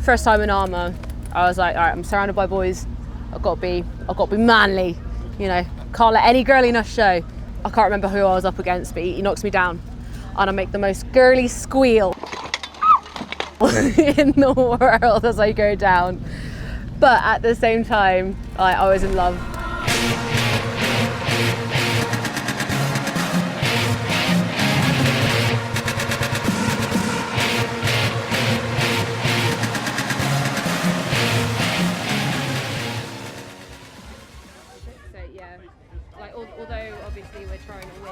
First time in armour, I was like, all right, I'm surrounded by boys. I've got to be manly, you know. Can't let any girliness show. I can't remember who I was up against, but he knocks me down, and I make the most girly squeal in the world as I go down. But at the same time, I was in love. Although obviously we're trying to win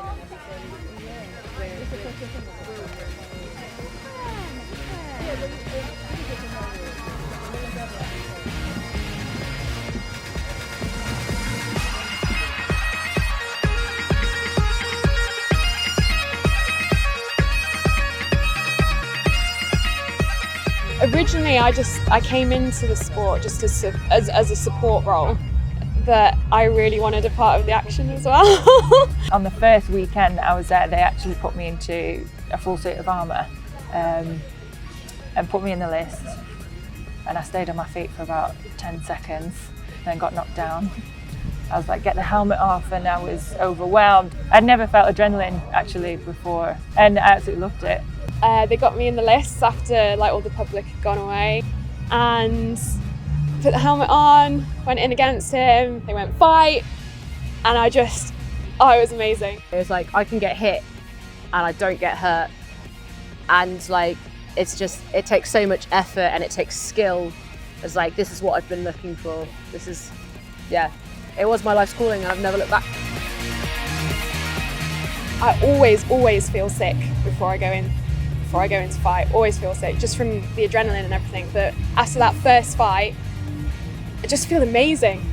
and Originally, I came into the sport just as a support role, but I really wanted a part of the action as well. On the first weekend I was there, they actually put me into a full suit of armour and put me in the list, and I stayed on my feet for about 10 seconds, then got knocked down. I was like, get the helmet off, and I was overwhelmed. I'd never felt adrenaline actually before, and I absolutely loved it. They got me in the lists after all the public had gone away, and put the helmet on, went in against him, they went fight, and it was amazing. It was like, I can get hit and I don't get hurt, and it takes so much effort and it takes skill. It's like, this is what I've been looking for. It was my life's calling, and I've never looked back. I always feel sick before I go into fight. Always feel sick, just from the adrenaline and everything. But after that first fight, I just feel amazing.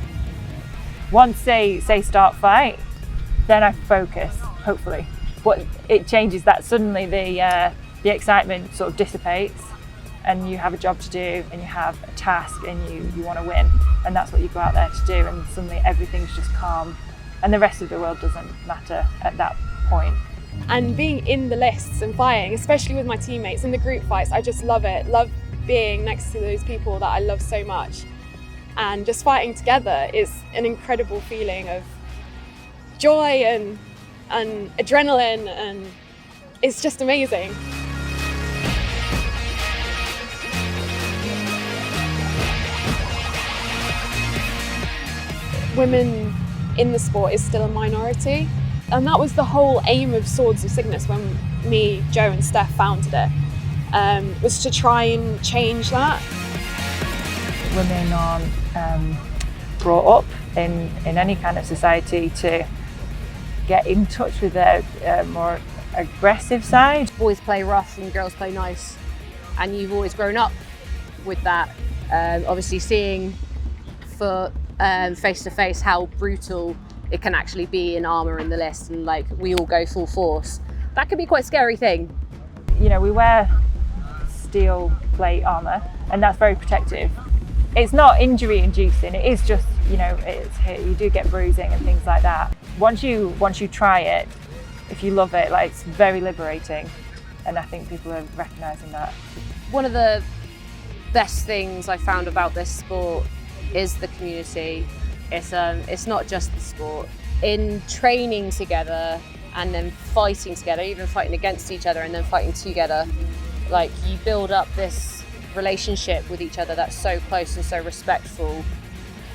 Once they start fight, then I focus, hopefully. But it changes that suddenly the excitement sort of dissipates, and you have a job to do, and you have a task, and you want to win, and that's what you go out there to do, and suddenly everything's just calm, and the rest of the world doesn't matter at that point. And being in the lists and fighting, especially with my teammates in the group fights, I just love it. Love being next to those people that I love so much. And just fighting together is an incredible feeling of joy and adrenaline, and it's just amazing. Women in the sport is still a minority, and that was the whole aim of Swords of Cygnus when me, Joe and Steph founded it, was to try and change that. Women aren't brought up in any kind of society to get in touch with their more aggressive side. Boys play rough and girls play nice, and you've always grown up with that. Obviously seeing for face to face how brutal it can actually be in armour in the list, and we all go full force. That can be quite a scary thing. You know, we wear steel plate armour, and that's very protective. It's not injury inducing, it is just, you do get bruising and things like that. Once you try it, if you love it, it's very liberating, and I think people are recognising that. One of the best things I found about this sport is the community. It's not just the sport. In training together and then fighting together, even fighting against each other and then fighting together, you build up this relationship with each other that's so close and so respectful,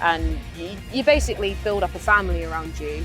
and you basically build up a family around you.